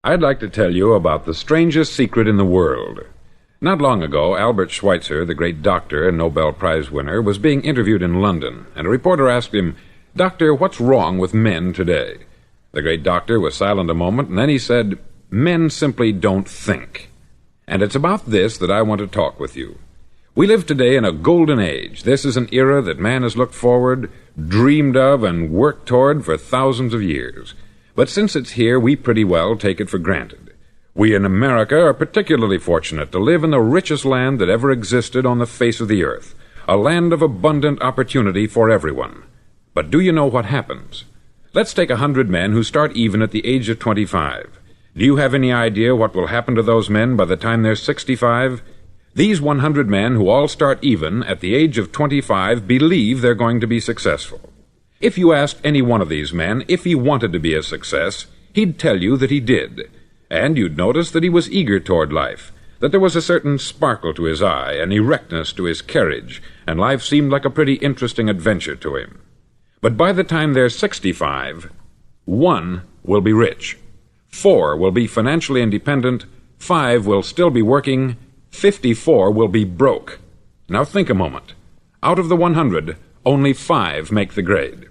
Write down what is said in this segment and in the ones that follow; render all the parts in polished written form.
I'd like to tell you about the strangest secret in the world. Not long ago, Albert Schweitzer, the great doctor and Nobel Prize winner, was being interviewed in London, and a reporter asked him, "Doctor, what's wrong with men today?" The great doctor was silent a moment, and then he said, "Men simply don't think." And it's about this that I want to talk with you. We live today in a golden age. This is an era that man has looked forward, dreamed of, and worked toward for thousands of years. But since it's here, we pretty well take it for granted. We in America are particularly fortunate to live in the richest land that ever existed on the face of the earth, a land of abundant opportunity for everyone. But do you know what happens? Let's take 100 men who start even at the age of 25. Do you have any idea what will happen to those men by the time they're 65? These 100 men who all start even at the age of 25 believe they're going to be successful. If you asked any one of these men if he wanted to be a success, he'd tell you that he did. And you'd notice that he was eager toward life, that there was a certain sparkle to his eye, an erectness to his carriage, and life seemed like a pretty interesting adventure to him. But by the time they're 65, 1 will be rich, 4 will be financially independent, 5 will still be working, 54 will be broke. Now think a moment. Out of the 100, only 5 make the grade.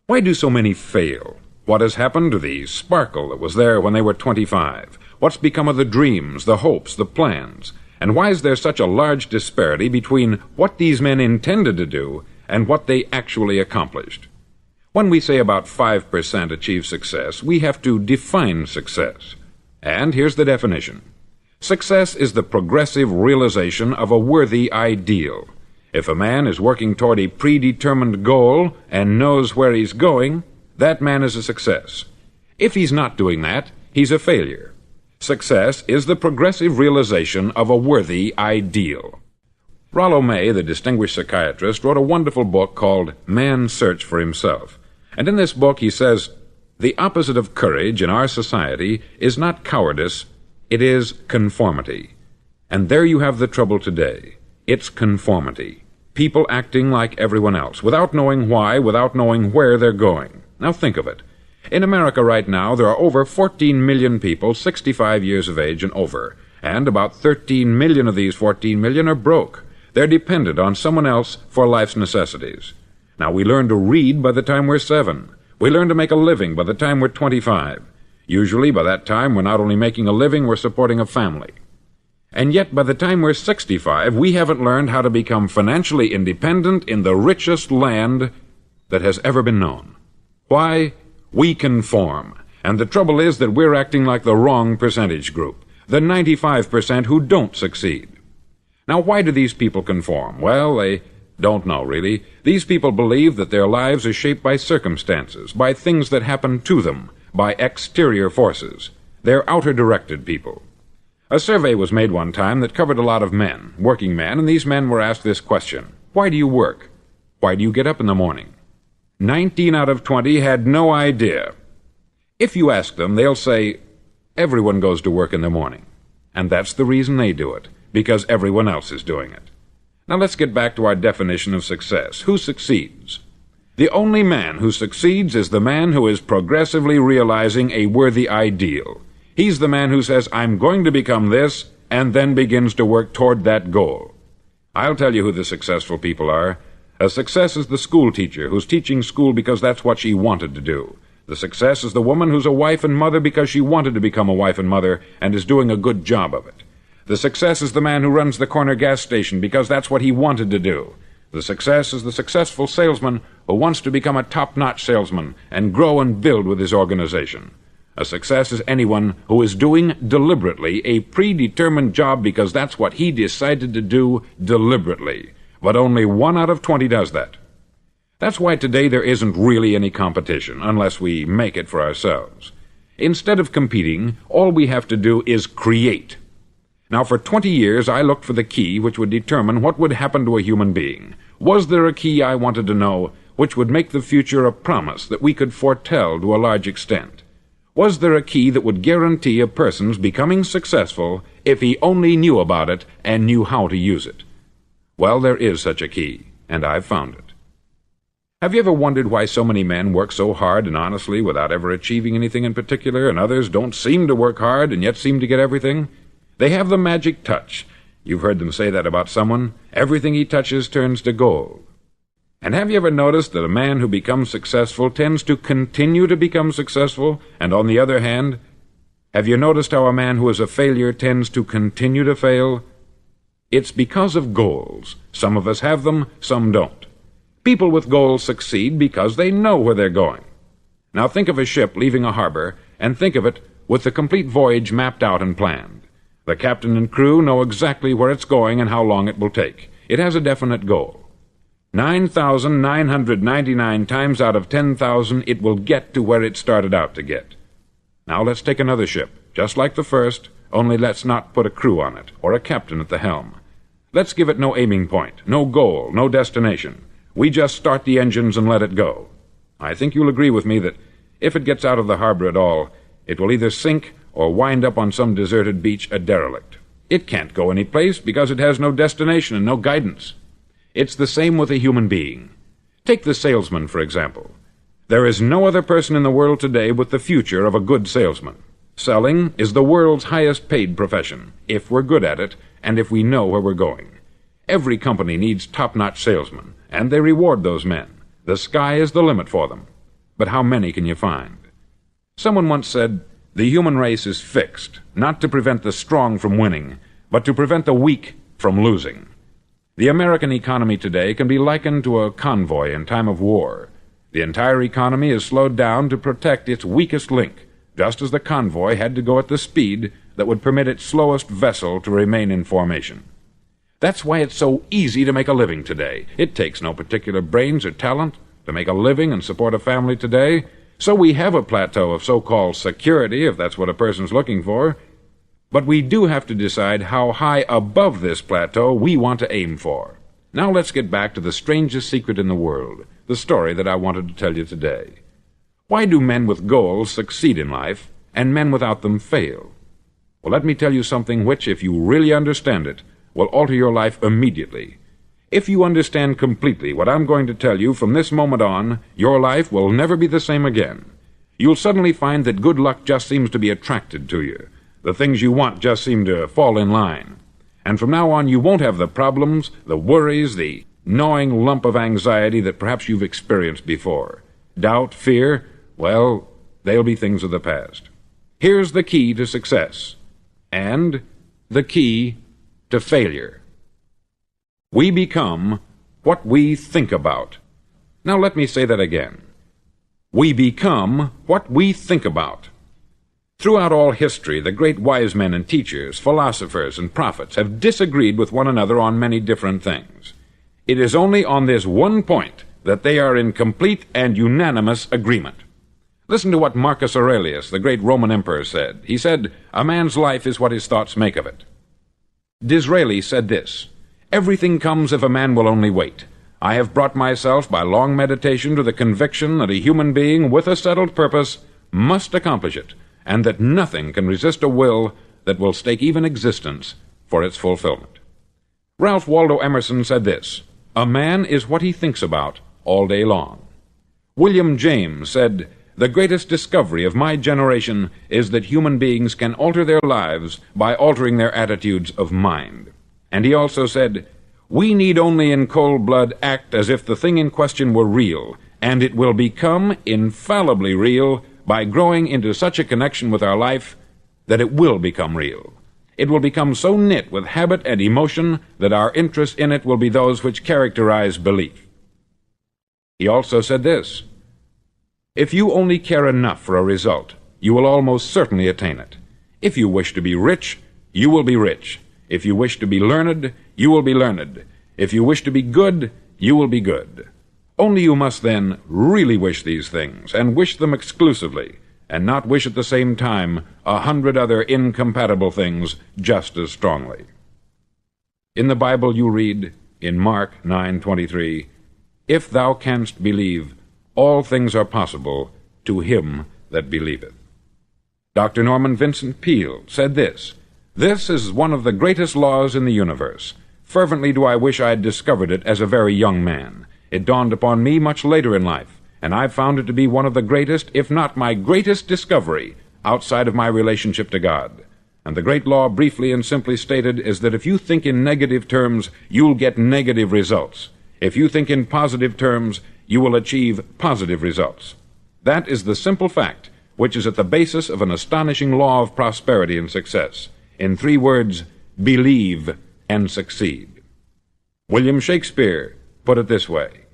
Why do so many fail? What has happened to the sparkle that was there when they were 25? What's become of the dreams, the hopes, the plans? And why is there such a large disparity between what these men intended to do and what they actually accomplished? When we say about 5% achieve success, we have to define success. And here's the definition. Success is the progressive realization of a worthy ideal. If a man is working toward a predetermined goal and knows where he's going, that man is a success. If he's not doing that, he's a failure. Success is the progressive realization of a worthy ideal. Rollo May, the distinguished psychiatrist, wrote a wonderful book called Man's Search for Himself. And in this book he says, "The opposite of courage in our society is not cowardice, it is conformity." And there you have the trouble today. It's conformity. People acting like everyone else, without knowing why, without knowing where they're going. Now think of it. In America right now, there are over 14 million people 65 years of age and over, and about 13 million of these 14 million are broke. They're dependent on someone else for life's necessities. Now, we learn to read by the time we're 7. We learn to make a living by the time we're 25. Usually, by that time, we're not only making a living, we're supporting a family. And yet, by the time we're 65, we haven't learned how to become financially independent in the richest land that has ever been known. Why? We conform. And the trouble is that we're acting like the wrong percentage group, the 95% who don't succeed. Now, why do these people conform? Well, they don't know, really. These people believe that their lives are shaped by circumstances, by things that happen to them, by exterior forces. They're outer-directed people. A survey was made one time that covered a lot of men, working men, and these men were asked this question: why do you work? Why do you get up in the morning? 19 out of 20 had no idea. If you ask them, they'll say, everyone goes to work in the morning. And that's the reason they do it, because everyone else is doing it. Now let's get back to our definition of success. Who succeeds? The only man who succeeds is the man who is progressively realizing a worthy ideal. He's the man who says, I'm going to become this, and then begins to work toward that goal. I'll tell you who the successful people are. A success is the school teacher who's teaching school because that's what she wanted to do. The success is the woman who's a wife and mother because she wanted to become a wife and mother and is doing a good job of it. The success is the man who runs the corner gas station because that's what he wanted to do. The success is the successful salesman who wants to become a top-notch salesman and grow and build with his organization. A success is anyone who is doing deliberately a predetermined job because that's what he decided to do deliberately. But only 1 out of 20 does that. That's why today there isn't really any competition, unless we make it for ourselves. Instead of competing, all we have to do is create. Now, for 20 years, I looked for the key which would determine what would happen to a human being. Was there a key, I wanted to know, which would make the future a promise that we could foretell to a large extent? Was there a key that would guarantee a person's becoming successful if he only knew about it and knew how to use it? Well, there is such a key, and I've found it. Have you ever wondered why so many men work so hard and honestly without ever achieving anything in particular, and others don't seem to work hard and yet seem to get everything? They have the magic touch. You've heard them say that about someone. Everything he touches turns to gold. And have you ever noticed that a man who becomes successful tends to continue to become successful, and on the other hand, have you noticed how a man who is a failure tends to continue to fail? It's because of goals. Some of us have them, some don't. People with goals succeed because they know where they're going. Now think of a ship leaving a harbor, and think of it with the complete voyage mapped out and planned. The captain and crew know exactly where it's going and how long it will take. It has a definite goal. 9,999 times out of 10,000 it will get to where it started out to get. Now let's take another ship, just like the first, only let's not put a crew on it, or a captain at the helm. Let's give it no aiming point, no goal, no destination. We just start the engines and let it go. I think you'll agree with me that if it gets out of the harbor at all, it will either sink or wind up on some deserted beach a derelict. It can't go any place because it has no destination and no guidance. It's the same with a human being. Take the salesman, for example. There is no other person in the world today with the future of a good salesman. Selling is the world's highest paid profession, if we're good at it, and if we know where we're going. Every company needs top-notch salesmen, and they reward those men. The sky is the limit for them. But how many can you find? Someone once said, the human race is fixed, not to prevent the strong from winning, but to prevent the weak from losing. The American economy today can be likened to a convoy in time of war. The entire economy is slowed down to protect its weakest link, just as the convoy had to go at the speed that would permit its slowest vessel to remain in formation. That's why it's so easy to make a living today. It takes no particular brains or talent to make a living and support a family today, so we have a plateau of so-called security, if that's what a person's looking for. But we do have to decide how high above this plateau we want to aim for. Now let's get back to the strangest secret in the world, the story that I wanted to tell you today. Why do men with goals succeed in life, and men without them fail? Well, let me tell you something which, if you really understand it, will alter your life immediately. If you understand completely what I'm going to tell you from this moment on, your life will never be the same again. You'll suddenly find that good luck just seems to be attracted to you. The things you want just seem to fall in line. And from now on, you won't have the problems, the worries, the gnawing lump of anxiety that perhaps you've experienced before. Doubt, fear, well, they'll be things of the past. Here's the key to success, and the key to failure. We become what we think about. Now let me say that again. We become what we think about. Throughout all history, the great wise men and teachers, philosophers and prophets have disagreed with one another on many different things. It is only on this one point that they are in complete and unanimous agreement. Listen to what Marcus Aurelius, the great Roman emperor, said. He said, "A man's life is what his thoughts make of it." Disraeli said this, "Everything comes if a man will only wait. I have brought myself by long meditation to the conviction that a human being with a settled purpose must accomplish it, and that nothing can resist a will that will stake even existence for its fulfillment." Ralph Waldo Emerson said this, "A man is what he thinks about all day long." William James said, "The greatest discovery of my generation is that human beings can alter their lives by altering their attitudes of mind." And he also said, "We need only in cold blood act as if the thing in question were real, and it will become infallibly real by growing into such a connection with our life that it will become real. It will become so knit with habit and emotion that our interest in it will be those which characterize belief." He also said this, "If you only care enough for a result, you will almost certainly attain it. If you wish to be rich, you will be rich. If you wish to be learned, you will be learned. If you wish to be good, you will be good. Only you must then really wish these things, and wish them exclusively, and not wish at the same time 100 other incompatible things just as strongly." In the Bible you read, in Mark 9:23, "If thou canst believe, all things are possible to him that believeth." Dr. Norman Vincent Peale said this, "This is one of the greatest laws in the universe. Fervently do I wish I had discovered it as a very young man. It dawned upon me much later in life, and I've found it to be one of the greatest, if not my greatest discovery, outside of my relationship to God. And the great law, briefly and simply stated, is that if you think in negative terms, you'll get negative results. If you think in positive terms, you will achieve positive results. That is the simple fact which is at the basis of an astonishing law of prosperity and success. In 3 words, believe and succeed. William Shakespeare put it this way: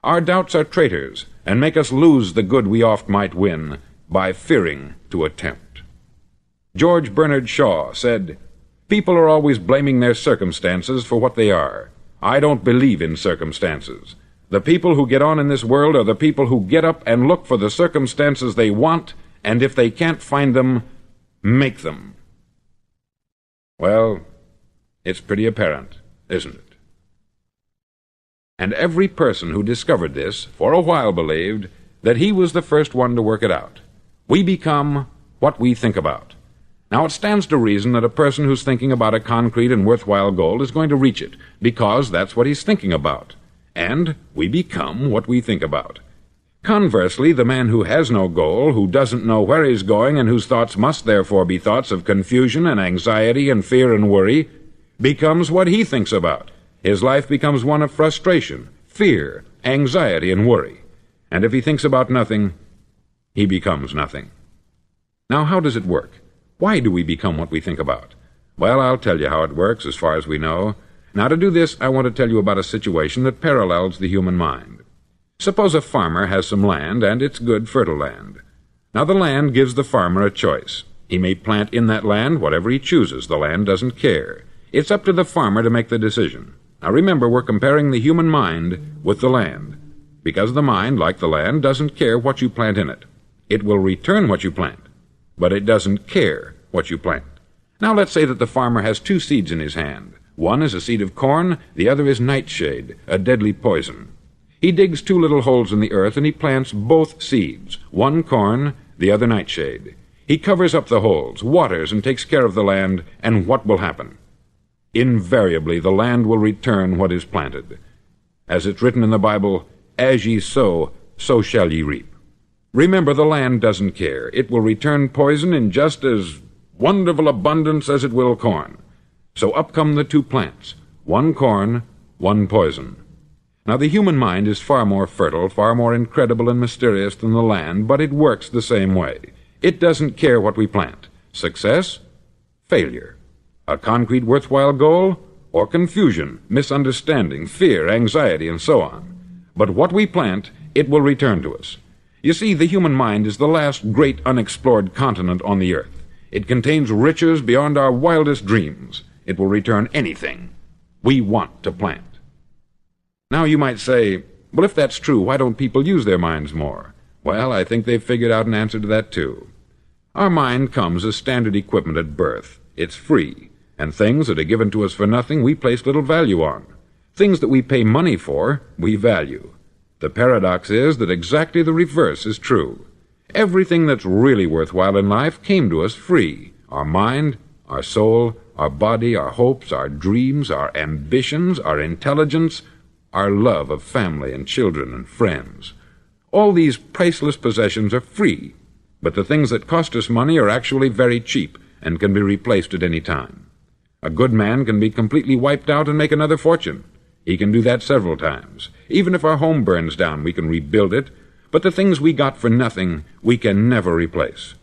"Our doubts are traitors, and make us lose the good we oft might win, by fearing to attempt." George Bernard Shaw said, "People are always blaming their circumstances for what they are. I don't believe in circumstances. The people who get on in this world are the people who get up and look for the circumstances they want, and if they can't find them, make them." Well, it's pretty apparent, isn't it? And every person who discovered this for a while believed that he was the first one to work it out. We become what we think about. Now, it stands to reason that a person who's thinking about a concrete and worthwhile goal is going to reach it, because that's what he's thinking about. And we become what we think about. Conversely, the man who has no goal, who doesn't know where he's going, and whose thoughts must therefore be thoughts of confusion and anxiety and fear and worry, becomes what he thinks about. His life becomes one of frustration, fear, anxiety, and worry. And if he thinks about nothing, he becomes nothing. Now, how does it work? Why do we become what we think about? Well, I'll tell you how it works as far as we know. Now, to do this, I want to tell you about a situation that parallels the human mind. Suppose a farmer has some land, and it's good, fertile land. Now, the land gives the farmer a choice. He may plant in that land whatever he chooses. The land doesn't care. It's up to the farmer to make the decision. Now, remember, we're comparing the human mind with the land, because the mind, like the land, doesn't care what you plant in it. It will return what you plant, but it doesn't care what you plant. Now, let's say that the farmer has 2 seeds in his hand. One is a seed of corn, the other is nightshade, a deadly poison. He digs 2 little holes in the earth, and he plants both seeds, one corn, the other nightshade. He covers up the holes, waters, and takes care of the land, and what will happen? Invariably, the land will return what is planted. As it's written in the Bible, "As ye sow, so shall ye reap." Remember, the land doesn't care. It will return poison in just as wonderful abundance as it will corn. So up come the 2 plants, one corn, one poison. Now, the human mind is far more fertile, far more incredible and mysterious than the land, but it works the same way. It doesn't care what we plant. Success, failure. A concrete worthwhile goal, or confusion, misunderstanding, fear, anxiety, and so on. But what we plant, it will return to us. You see, the human mind is the last great unexplored continent on the earth. It contains riches beyond our wildest dreams. It will return anything we want to plant. Now, you might say, well, if that's true, why don't people use their minds more? Well, I think they've figured out an answer to that, too. Our mind comes as standard equipment at birth. It's free, and things that are given to us for nothing we place little value on. Things that we pay money for, we value. The paradox is that exactly the reverse is true. Everything that's really worthwhile in life came to us free. Our mind, our soul, our body, our hopes, our dreams, our ambitions, our intelligence, our love of family and children and friends. All these priceless possessions are free, but the things that cost us money are actually very cheap and can be replaced at any time. A good man can be completely wiped out and make another fortune. He can do that several times. Even if our home burns down, we can rebuild it, but the things we got for nothing, we can never replace.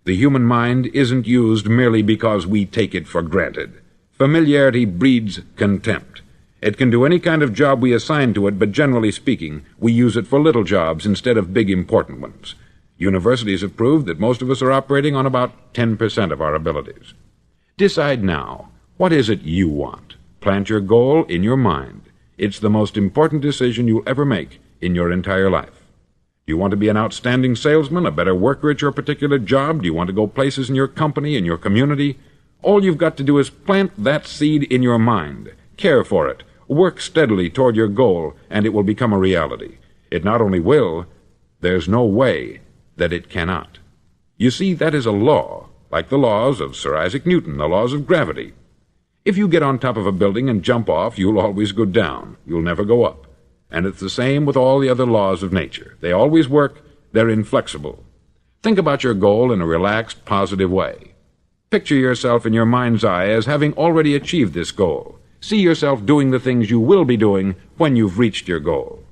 The human mind isn't used merely because we take it for granted. Familiarity breeds contempt. It can do any kind of job we assign to it, but generally speaking, we use it for little jobs instead of big important ones. Universities have proved that most of us are operating on about 10% of our abilities. Decide now, what is it you want? Plant your goal in your mind. It's the most important decision you'll ever make in your entire life. Do you want to be an outstanding salesman, a better worker at your particular job? Do you want to go places in your company, in your community? All you've got to do is plant that seed in your mind. Care for it. Work steadily toward your goal, and it will become a reality. It not only will, there's no way that it cannot. You see, that is a law, like the laws of Sir Isaac Newton, the laws of gravity. If you get on top of a building and jump off, you'll always go down. You'll never go up. And it's the same with all the other laws of nature. They always work. They're inflexible. Think about your goal in a relaxed, positive way. Picture yourself in your mind's eye as having already achieved this goal. See yourself doing the things you will be doing when you've reached your goal.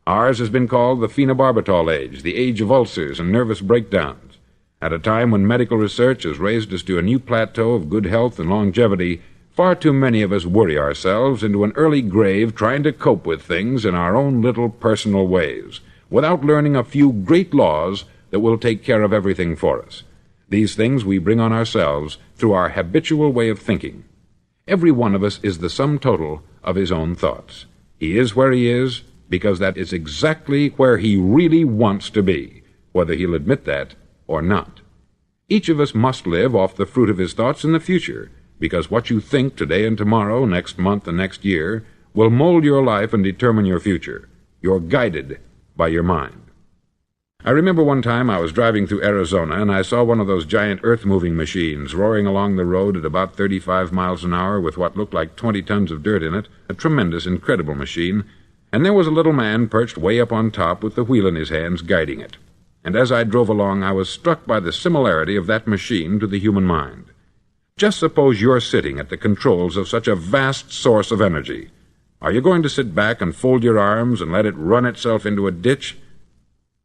Ours has been called the phenobarbital age, the age of ulcers and nervous breakdowns. At a time when medical research has raised us to a new plateau of good health and longevity, far too many of us worry ourselves into an early grave trying to cope with things in our own little personal ways, without learning a few great laws that will take care of everything for us. These things we bring on ourselves through our habitual way of thinking. Every one of us is the sum total of his own thoughts. He is where he is because that is exactly where he really wants to be, whether he'll admit that or not. Each of us must live off the fruit of his thoughts in the future, because what you think today and tomorrow, next month and next year, will mold your life and determine your future. You're guided by your mind. I remember one time I was driving through Arizona and I saw one of those giant earth-moving machines roaring along the road at about 35 miles an hour with what looked like 20 tons of dirt in it, a tremendous, incredible machine, and there was a little man perched way up on top with the wheel in his hands guiding it. And as I drove along, I was struck by the similarity of that machine to the human mind. Just suppose you're sitting at the controls of such a vast source of energy. Are you going to sit back and fold your arms and let it run itself into a ditch?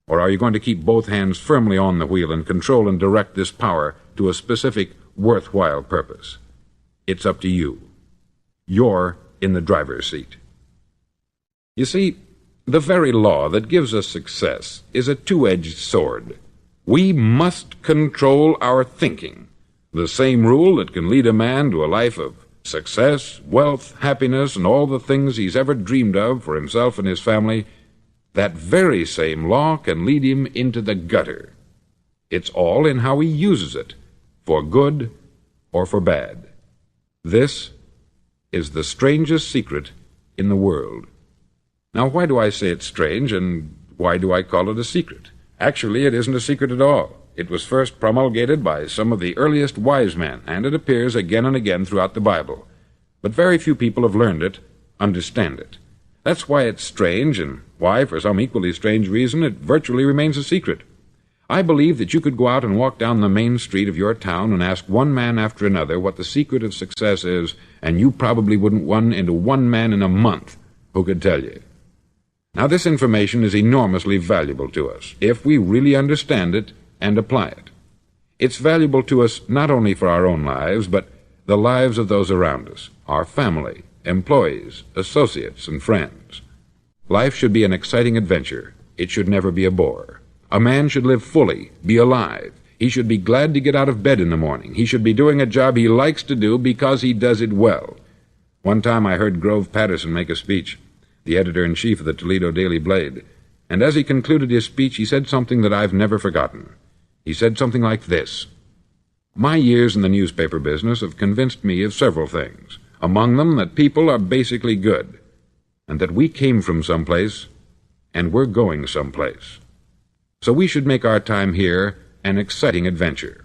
Or are you going to keep both hands firmly on the wheel and control and direct this power to a specific, worthwhile purpose? It's up to you. You're in the driver's seat. You see, the very law that gives us success is a two-edged sword. We must control our thinking. The same rule that can lead a man to a life of success, wealth, happiness, and all the things he's ever dreamed of for himself and his family, that very same law can lead him into the gutter. It's all in how he uses it, for good or for bad. This is the strangest secret in the world. Now, why do I say it's strange, and why do I call it a secret? Actually, it isn't a secret at all. It was first promulgated by some of the earliest wise men, and it appears again and again throughout the Bible. But very few people have learned it, understand it. That's why it's strange, and why, for some equally strange reason, it virtually remains a secret. I believe that you could go out and walk down the main street of your town and ask one man after another what the secret of success is, and you probably wouldn't run into one man in a month who could tell you. Now, this information is enormously valuable to us, if we really understand it and apply it. It's valuable to us not only for our own lives, but the lives of those around us, our family, employees, associates, and friends. Life should be an exciting adventure. It should never be a bore. A man should live fully, be alive. He should be glad to get out of bed in the morning. He should be doing a job he likes to do because he does it well. One time I heard Grove Patterson make a speech, the editor-in-chief of the Toledo Daily Blade, and as he concluded his speech, he said something that I've never forgotten. He said something like this: "My years in the newspaper business have convinced me of several things, among them that people are basically good, and that we came from someplace, and we're going someplace. So we should make our time here an exciting adventure.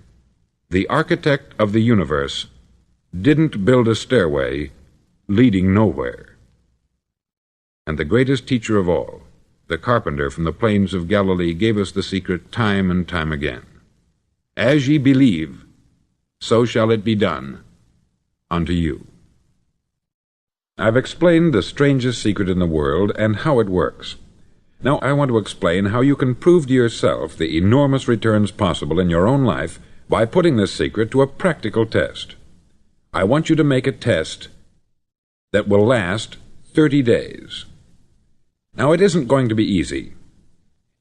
The architect of the universe didn't build a stairway leading nowhere." And the greatest teacher of all, the carpenter from the plains of Galilee, gave us the secret time and time again. "As ye believe, so shall it be done unto you." I've explained the strangest secret in the world and how it works. Now I want to explain how you can prove to yourself the enormous returns possible in your own life by putting this secret to a practical test. I want you to make a test that will last 30 days. Now, it isn't going to be easy.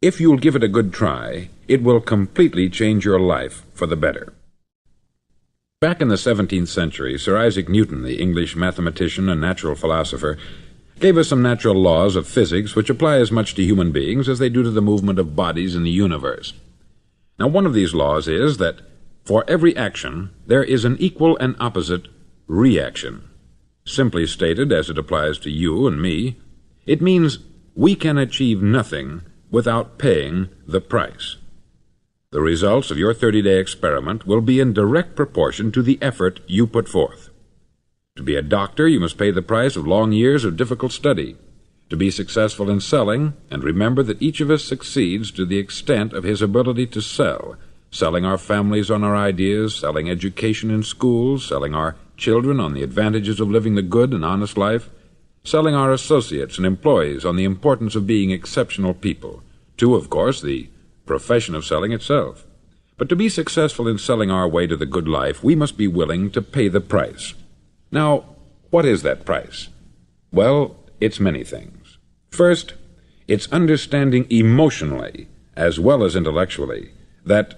If you'll give it a good try, it will completely change your life for the better. Back in the 17th century, Sir Isaac Newton, the English mathematician and natural philosopher, gave us some natural laws of physics which apply as much to human beings as they do to the movement of bodies in the universe. Now, one of these laws is that for every action there is an equal and opposite reaction. Simply stated, as it applies to you and me, it means we can achieve nothing without paying the price. The results of your 30-day experiment will be in direct proportion to the effort you put forth. To be a doctor, you must pay the price of long years of difficult study. to be successful in selling, and remember that each of us succeeds to the extent of his ability to sell, selling our families on our ideas, selling education in schools, selling our children on the advantages of living the good and honest life, selling our associates and employees on the importance of being exceptional people, to, of course, the profession of selling itself. But to be successful in selling our way to the good life, we must be willing to pay the price. Now, what is that price? Well, it's many things. First, it's understanding emotionally, as well as intellectually, that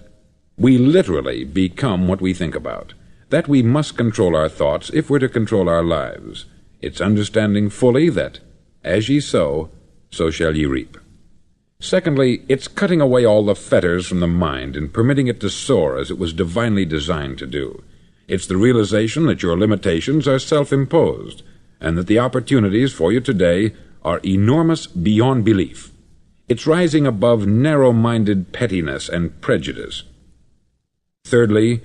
we literally become what we think about, that we must control our thoughts if we're to control our lives. It's understanding fully that, as ye sow, so shall ye reap. Secondly, it's cutting away all the fetters from the mind and permitting it to soar as it was divinely designed to do. It's the realization that your limitations are self-imposed, and that the opportunities for you today are enormous beyond belief. It's rising above narrow-minded pettiness and prejudice. Thirdly,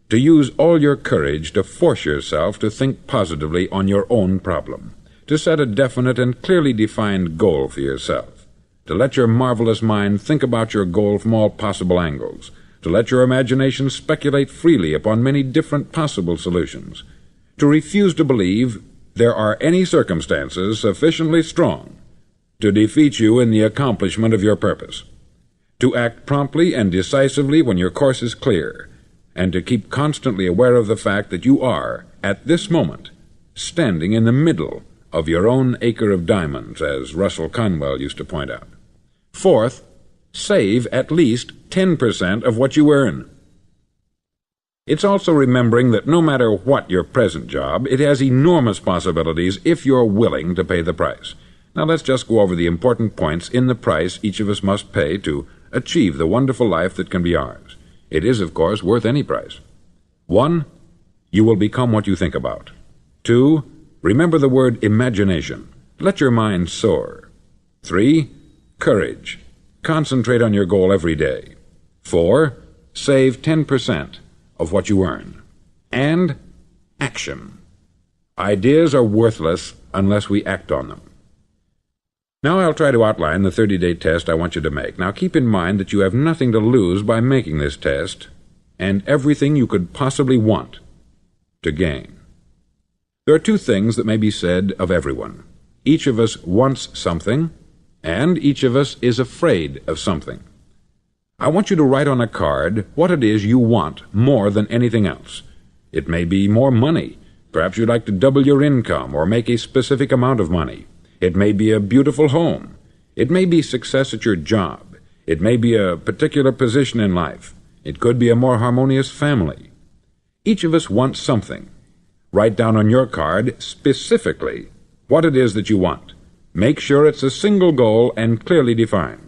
to use all your courage to force yourself to think positively on your own problem, to set a definite and clearly defined goal for yourself, to let your marvelous mind think about your goal from all possible angles, to let your imagination speculate freely upon many different possible solutions, to refuse to believe there are any circumstances sufficiently strong to defeat you in the accomplishment of your purpose, to act promptly and decisively when your course is clear, and to keep constantly aware of the fact that you are, at this moment, standing in the middle of your own acre of diamonds, as Russell Conwell used to point out. Fourth, save at least 10% of what you earn. It's also remembering that no matter what your present job, it has enormous possibilities if you're willing to pay the price. Now let's just go over the important points in the price each of us must pay to achieve the wonderful life that can be ours. It is, of course, worth any price. 1. You will become what you think about. 2. Remember the word imagination. Let your mind soar. 3. Courage. Concentrate on your goal every day. 4. Save 10% of what you earn. And action. Ideas are worthless unless we act on them. Now I'll try to outline the 30-day test I want you to make. Now keep in mind that you have nothing to lose by making this test, and everything you could possibly want to gain. There are two things that may be said of everyone. Each of us wants something, and each of us is afraid of something. I want you to write on a card what it is you want more than anything else. It may be more money. Perhaps you'd like to double your income or make a specific amount of money. It may be a beautiful home. It may be success at your job. It may be a particular position in life. It could be a more harmonious family. Each of us wants something. Write down on your card specifically what it is that you want. Make sure it's a single goal and clearly defined.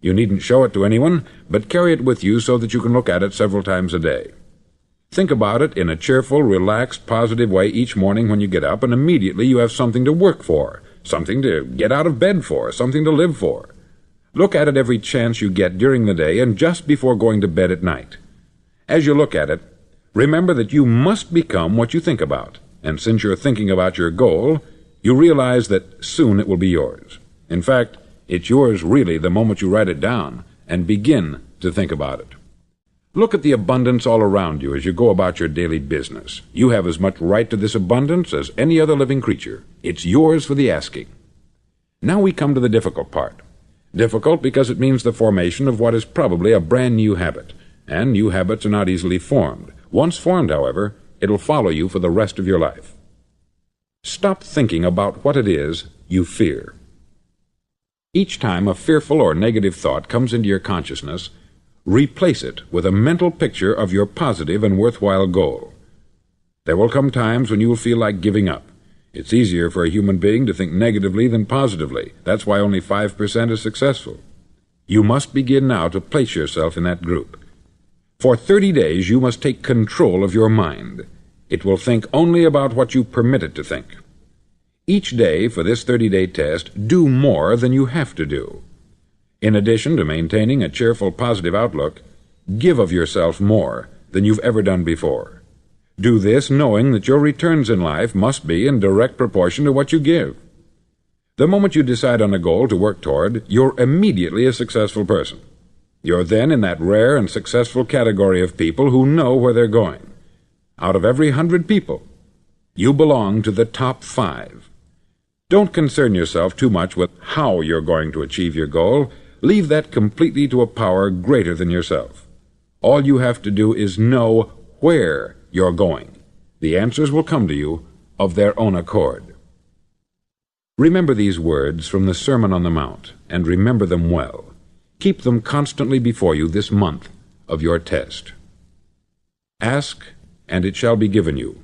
You needn't show it to anyone, but carry it with you so that you can look at it several times a day. Think about it in a cheerful, relaxed, positive way each morning when you get up, and immediately you have something to work for, something to get out of bed for, something to live for. Look at it every chance you get during the day and just before going to bed at night. As you look at it, remember that you must become what you think about, and since you're thinking about your goal, you realize that soon it will be yours. In fact, it's yours really the moment you write it down and begin to think about it. Look at the abundance all around you as you go about your daily business. You have as much right to this abundance as any other living creature. It's yours for the asking. Now we come to the difficult part. Difficult because it means the formation of what is probably a brand new habit, and new habits are not easily formed. Once formed, however, it'll follow you for the rest of your life. Stop thinking about what it is you fear. Each time a fearful or negative thought comes into your consciousness, replace it with a mental picture of your positive and worthwhile goal. There will come times when you will feel like giving up. It's easier for a human being to think negatively than positively. That's why only 5% is successful. You must begin now to place yourself in that group. For 30 days you must take control of your mind. It will think only about what you permit it to think. Each day for this 30-day test, do more than you have to do. In addition to maintaining a cheerful, positive outlook, give of yourself more than you've ever done before. Do this knowing that your returns in life must be in direct proportion to what you give. The moment you decide on a goal to work toward, you're immediately a successful person. You're then in that rare and successful category of people who know where they're going. Out of every 100 people, you belong to the top 5. Don't concern yourself too much with how you're going to achieve your goal. Leave that completely to a power greater than yourself. All you have to do is know where you're going. The answers will come to you of their own accord. Remember these words from the Sermon on the Mount, and remember them well. Keep them constantly before you this month of your test. Ask, and it shall be given you.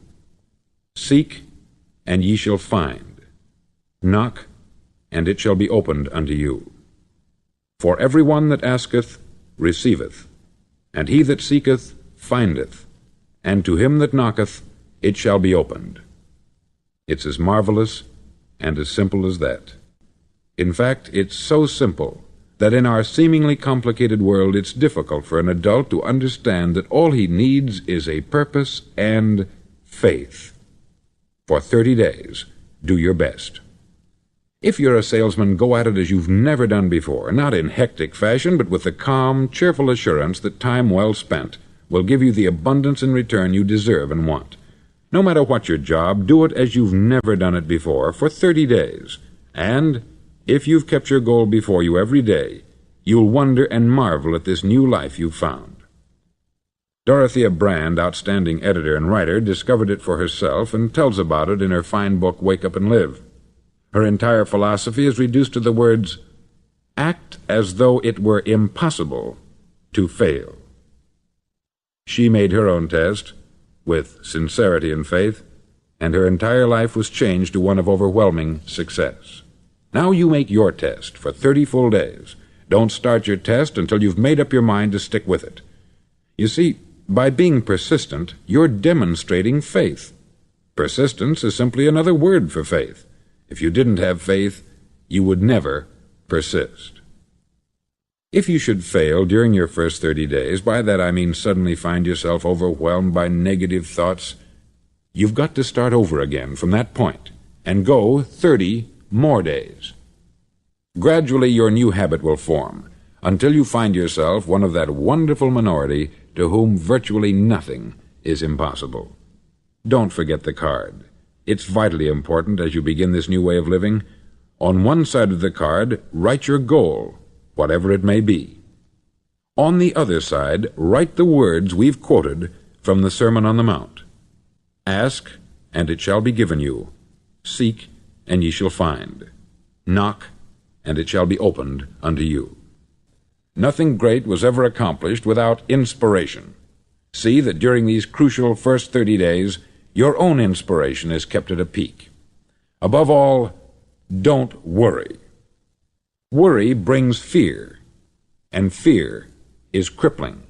Seek, and ye shall find. Knock, and it shall be opened unto you. For every one that asketh receiveth, and he that seeketh findeth, and to him that knocketh it shall be opened. It's as marvelous and as simple as that. In fact, it's so simple that in our seemingly complicated world it's difficult for an adult to understand that all he needs is a purpose and faith. For 30 days, do your best. If you're a salesman, go at it as you've never done before, not in hectic fashion, but with the calm, cheerful assurance that time well spent will give you the abundance in return you deserve and want. No matter what your job, do it as you've never done it before for 30 days. And if you've kept your goal before you every day, you'll wonder and marvel at this new life you've found. Dorothea Brand, outstanding editor and writer, discovered it for herself and tells about it in her fine book, Wake Up and Live. Her entire philosophy is reduced to the words, act as though it were impossible to fail. She made her own test with sincerity and faith, and her entire life was changed to one of overwhelming success. Now you make your test for 30 full days. Don't start your test until you've made up your mind to stick with it. You see, by being persistent, you're demonstrating faith. Persistence is simply another word for faith. If you didn't have faith, you would never persist. If you should fail during your first 30 days, by that I mean suddenly find yourself overwhelmed by negative thoughts, you've got to start over again from that point and go 30 more days. Gradually your new habit will form until you find yourself one of that wonderful minority to whom virtually nothing is impossible. Don't forget the card. It's vitally important as you begin this new way of living. On one side of the card, write your goal, whatever it may be. On the other side, write the words we've quoted from the Sermon on the Mount. Ask, and it shall be given you. Seek, and ye shall find. Knock, and it shall be opened unto you. Nothing great was ever accomplished without inspiration. See that during these crucial first 30 days, your own inspiration is kept at a peak. Above all, don't worry. Worry brings fear, and fear is crippling.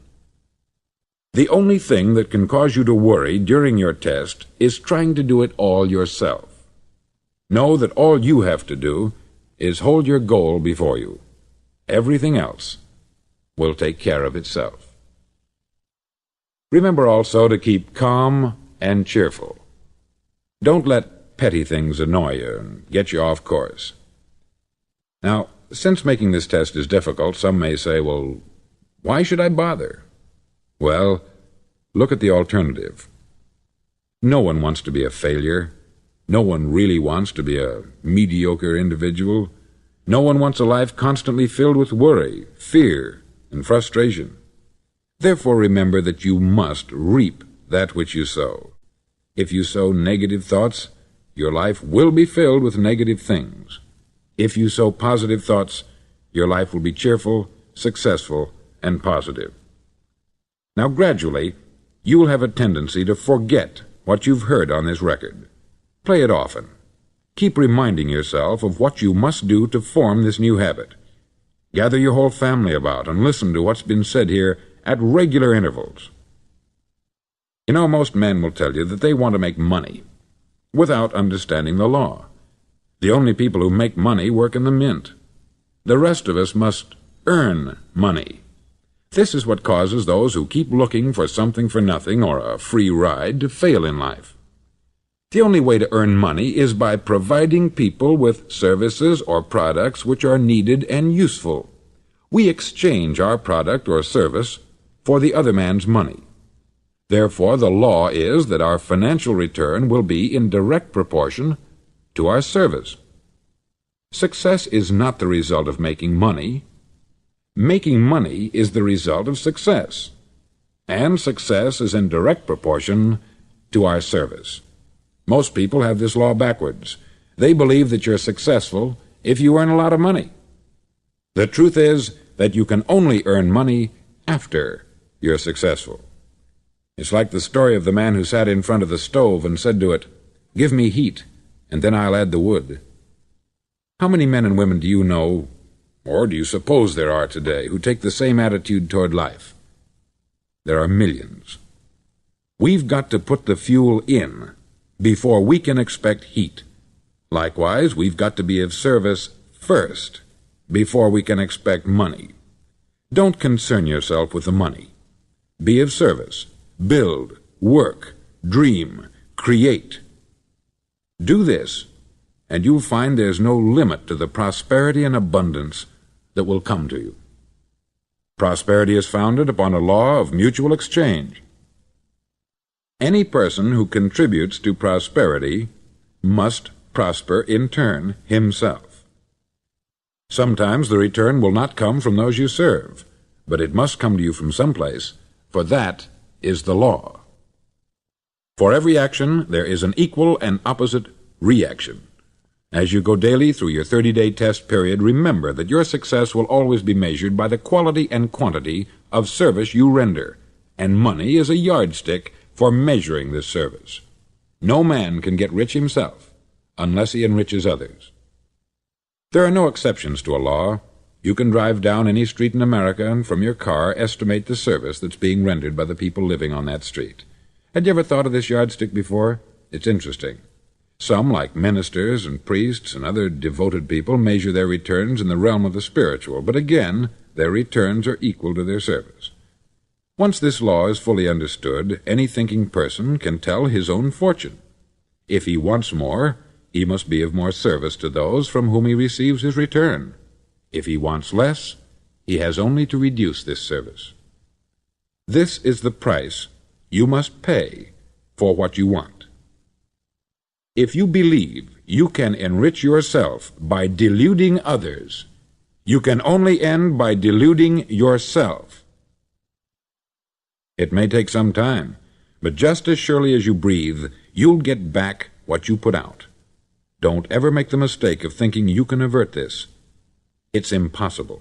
The only thing that can cause you to worry during your test is trying to do it all yourself. Know that all you have to do is hold your goal before you. Everything else will take care of itself. Remember also to keep calm and cheerful. Don't let petty things annoy you and get you off course. Now, since making this test is difficult, some may say, well, why should I bother? Well, look at the alternative. No one wants to be a failure. No one really wants to be a mediocre individual. No one wants a life constantly filled with worry, fear, and frustration. Therefore, remember that you must reap that which you sow. If you sow negative thoughts, your life will be filled with negative things. If you sow positive thoughts, your life will be cheerful, successful, and positive. Now, gradually, you will have a tendency to forget what you've heard on this record. Play it often. Keep reminding yourself of what you must do to form this new habit. Gather your whole family about and listen to what's been said here at regular intervals. You know, most men will tell you that they want to make money without understanding the law. The only people who make money work in the mint. The rest of us must earn money. This is what causes those who keep looking for something for nothing or a free ride to fail in life. The only way to earn money is by providing people with services or products which are needed and useful. We exchange our product or service for the other man's money. Therefore, the law is that our financial return will be in direct proportion to our service. Success is not the result of making money. Making money is the result of success, and success is in direct proportion to our service. Most people have this law backwards. They believe that you're successful if you earn a lot of money. The truth is that you can only earn money after you're successful. It's like the story of the man who sat in front of the stove and said to it, "Give me heat, and then I'll add the wood." How many men and women do you know, or do you suppose there are today, who take the same attitude toward life? There are millions. We've got to put the fuel in before we can expect heat. Likewise, we've got to be of service first before we can expect money. Don't concern yourself with the money. Be of service. Build, work, dream, create. Do this, and you'll find there's no limit to the prosperity and abundance that will come to you. Prosperity is founded upon a law of mutual exchange. Any person who contributes to prosperity must prosper in turn himself. Sometimes the return will not come from those you serve, but it must come to you from someplace, for that is the law. For every action there is an equal and opposite reaction. As you go daily through your 30-day test period, remember that your success will always be measured by the quality and quantity of service you render, and money is a yardstick for measuring this service. No man can get rich himself unless he enriches others. There are no exceptions to a law. You can drive down any street in America and from your car estimate the service that's being rendered by the people living on that street. Had you ever thought of this yardstick before? It's interesting. Some, like ministers and priests and other devoted people, measure their returns in the realm of the spiritual, but again, their returns are equal to their service. Once this law is fully understood, any thinking person can tell his own fortune. If he wants more, he must be of more service to those from whom he receives his return. If he wants less, he has only to reduce this service. This is the price you must pay for what you want. If you believe you can enrich yourself by deluding others, you can only end by deluding yourself. It may take some time, but just as surely as you breathe, you'll get back what you put out. Don't ever make the mistake of thinking you can avert this. It's impossible.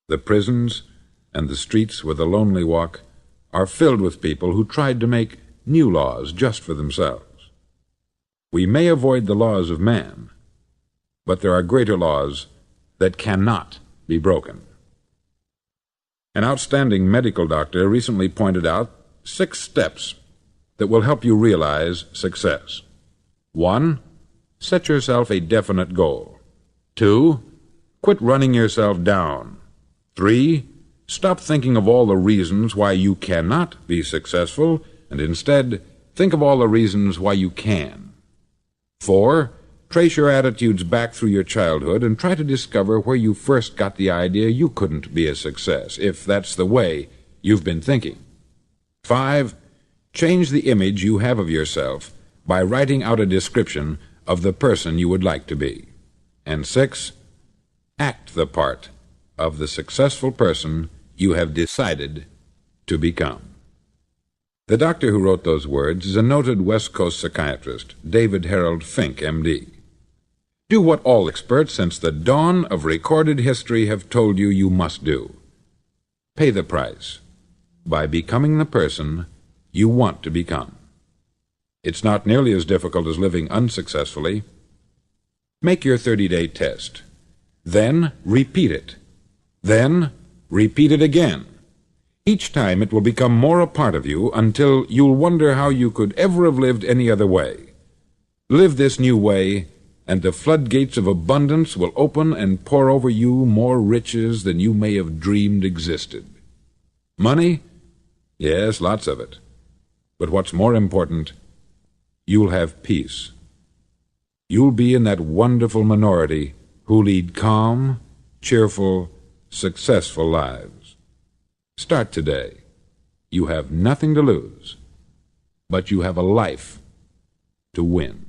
The prisons and the streets where the lonely walk are filled with people who tried to make new laws just for themselves. We may avoid the laws of man, but there are greater laws that cannot be broken. An outstanding medical doctor recently pointed out 6 steps that will help you realize success. 1. Set yourself a definite goal. 2. Quit running yourself down. 3. Stop thinking of all the reasons why you cannot be successful, and instead think of all the reasons why you can. 4. Trace your attitudes back through your childhood and try to discover where you first got the idea you couldn't be a success, if that's the way you've been thinking. 5. Change the image you have of yourself by writing out a description of the person you would like to be. And 6. Act the part of the successful person you have decided to become. The doctor who wrote those words is a noted West Coast psychiatrist, David Harold Fink, M.D. Do what all experts since the dawn of recorded history have told you you must do. Pay the price by becoming the person you want to become. It's not nearly as difficult as living unsuccessfully. Make your 30-day test. Then repeat it. Then repeat it again. Each time it will become more a part of you until you'll wonder how you could ever have lived any other way. Live this new way, and the floodgates of abundance will open and pour over you more riches than you may have dreamed existed. Money? Yes, lots of it. But what's more important, you'll have peace. You'll be in that wonderful minority who lead calm, cheerful, successful lives. Start today. You have nothing to lose, but you have a life to win.